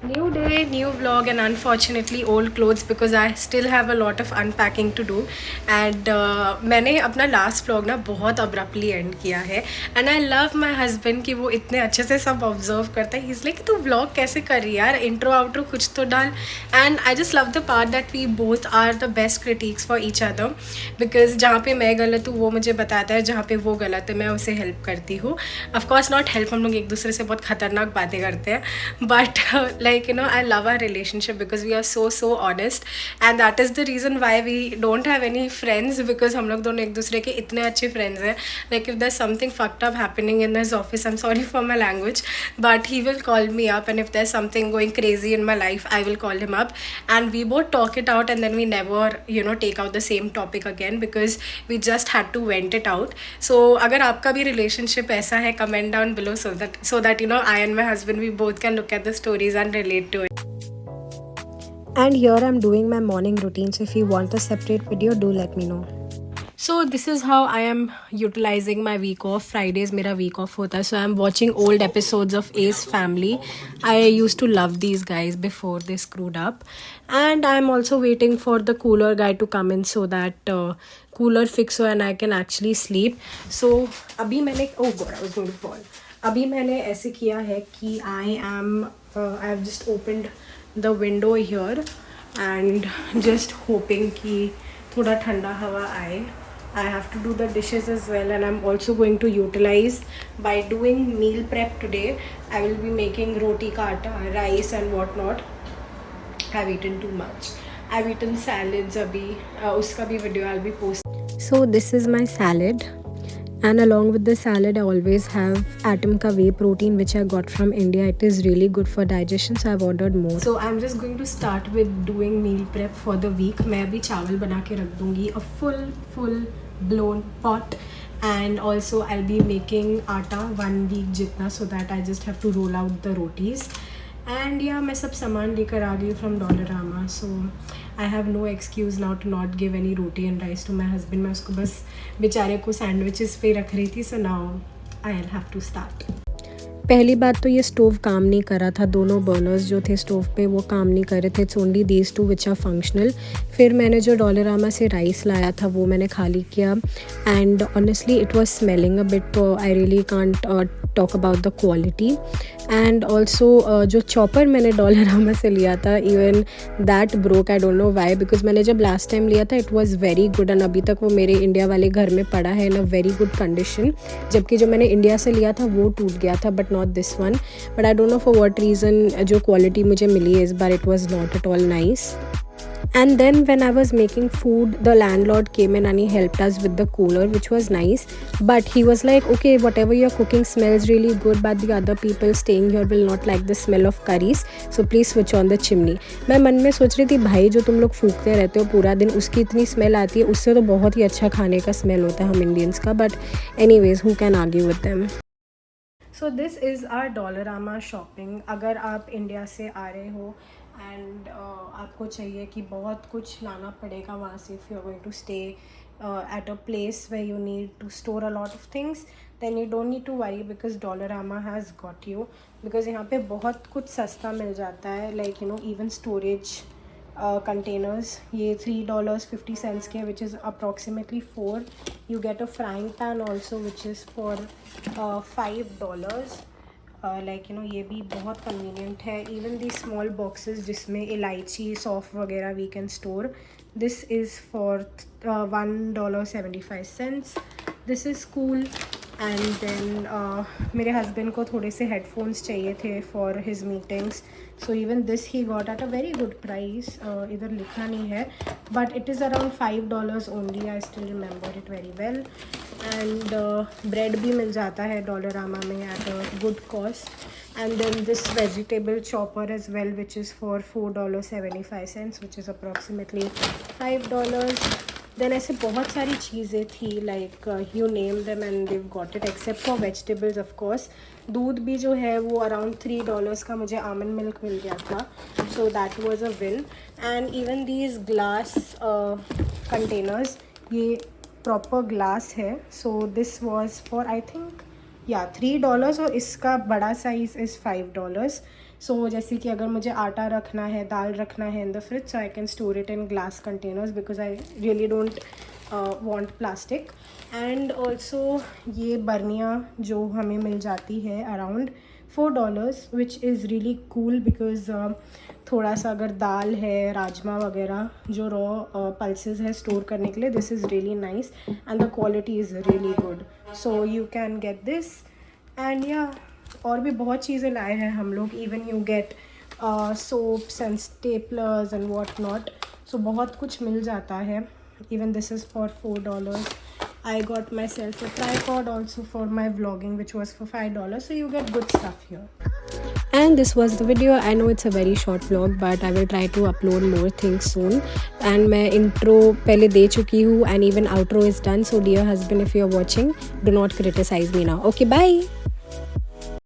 New day, new vlog, and unfortunately old clothes because I still have a lot of unpacking to do. And मैंने अपना last vlog ना बहुत abruptly end किया है. And I love my husband कि वो इतने अच्छे से सब observe करता है. He's like तू vlog कैसे कर रही है यार, intro outro कुछ तो डाल. And I just love the part that we both are the best critiques for each other because जहाँ पे मैं गलत हूँ वो मुझे बताता है, जहाँ पे वो गलत है मैं उसे हेल्प करती हूँ. Of course not help, हम लोग एक दूसरे से बहुत खतरनाक बातें करते हैं, but like I love our relationship because we are so honest, and that is the reason why we don't have any friends because हम लोग दोनों एक दूसरे के इतने अच्छे friends हैं. Like if there's something fucked up happening in his office, I'm sorry for my language, but he will call me up, and if there's something going crazy in my life, I will call him up and we both talk it out, and then we never take out the same topic again because we just had to vent it out. So अगर आपका भी relationship ऐसा है, comment down below so that I and my husband, we both can look at the stories and relate to it. And here I'm doing my morning routine, so if you want a separate video, do let me know. So this is how I am utilizing my week off. Fridays मेरा week off होता है, so I'm watching old episodes of Ace Family. I used to love these guys before they screwed up, and I'm also waiting for the cooler guy to come in so that cooler fix हो and I can actually sleep. So अभी मैंने oh god, I was going to fall. अभी मैंने ऐसे किया है कि I have just opened the window here and just hoping कि थोड़ा ठंडा हवा आए. I have to do the dishes as well, and I'm also going to utilize by doing meal prep today. I will be making roti ka atta, rice and whatnot. I've eaten too much. I've eaten salads abhi. Uska bhi video I'll be posting. So this is my salad. And along with the salad, I always have Atom Ka whey protein, which I got from India. It is really good for digestion, so I've ordered more. So I'm just going to start with doing meal prep for the week. मैं अभी चावल बना के रख दूँगी, a full blown pot, and also I'll be making atta 1 week jitna so that I just have to roll out the rotis. And yeah, मैं सब सामान लेकर आ गई from Dollarama, so I have no excuse now to not give any roti and rice to my husband. मैं उसको बस बेचारे को sandwiches पे रख रही थी, so now I'll have to start. पहली बात तो ये स्टोव काम नहीं कर रहा था, दोनों बर्नर्स जो थे स्टोव पे वो काम नहीं कर रहे थे. It's only these two which are functional. फिर मैंने जो डॉलरामा से राइस लाया था वो मैंने खाली किया, and honestly it was smelling a bit. I really can't talk about the quality. And also जो चॉपर मैंने डॉलरामा से लिया था, even that broke. I don't know why, because मैंने जब लास्ट टाइम लिया था it was very good, and अभी तक वो मेरे इंडिया वाले घर में पड़ा है इन अ वेरी गुड कंडीशन. जबकि जो मैंने इंडिया से लिया था वो टूट गया था, but not this one. But I don't know for what reason जो quality मुझे मिली है इस बार, it was not at all nice. And then when I was making food, the landlord came in and he helped us with the cooler, which was nice. But he was like, okay, whatever you're cooking smells really good, but the other people staying here will not like the smell of curries, so please switch on the chimney. मैं मन में सोच रही थी भाई जो तुम लोग फूकते रहते हो पूरा दिन, उसकी इतनी स्मेल आती है, उससे तो बहुत ही अच्छा खाने का स्मेल होता है हम इंडियंस का. But anyways, who can argue with them? So this is our Dollarama shopping. अगर आप इंडिया से आ रहे हो एंड आपको चाहिए कि बहुत कुछ लाना पड़ेगा वहाँ से, if you are going to stay at a place where you need to store a lot of things, then you don't need to worry because Dollarama has got you. Because यहाँ पे बहुत कुछ सस्ता मिल जाता है, लाइक इवन स्टोरेज containers. ये $3.50 के, which is approximately 4. You get a frying pan also, which is for $5. ये भी बहुत convenient है. Even these small boxes जिसमें इलायची सौंफ वगैरह we can store, this is for $1.75. This is cool. And then मेरे हस्बैंड को थोड़े से हेडफोन्स चाहिए थे for his meetings, so even this he got at a very good price. इधर लिखा नहीं है but it is around $5 only. I still remember it very well. And bread भी मिल जाता है डॉलरामा में at a good cost. And then this vegetable chopper as well, which is for $4.75, which is approximately $5. Then ऐसे बहुत सारी चीज़ें थी, like you name them and they've got it, except for vegetables of course. दूध भी जो है वो अराउंड $3 का मुझे आमंड मिल्क मिल गया था, so that was a win. And even these glass containers, ये प्रॉपर ग्लास है, so this was for I think $3, और इसका बड़ा साइज़ इज़ $5. सो जैसे कि अगर मुझे आटा रखना है, दाल रखना है in the fridge, so I can store it in glass containers because I really don't want plastic. And also ये बर्नियाँ जो हमें मिल जाती है around $4, which is really cool because थोड़ा सा अगर दाल है, राजमा वगैरह जो रॉ पल्सेस है स्टोर करने के लिए, this is really nice and the quality is really good. So you can get this. And या और भी बहुत चीज़ें लाए हैं हम लोग. Even you get soaps and staplers and what not. So बहुत कुछ मिल जाता है. Even this is for $4. I got myself a tripod also for my vlogging, which was for $5. So you get good stuff here. And this was the video. I know it's a very short vlog, but I will try to upload more things soon. And मैं intro पहले दे चुकी हूँ and even outro is done. So dear husband, if you are watching, do not criticize me now. Okay, bye.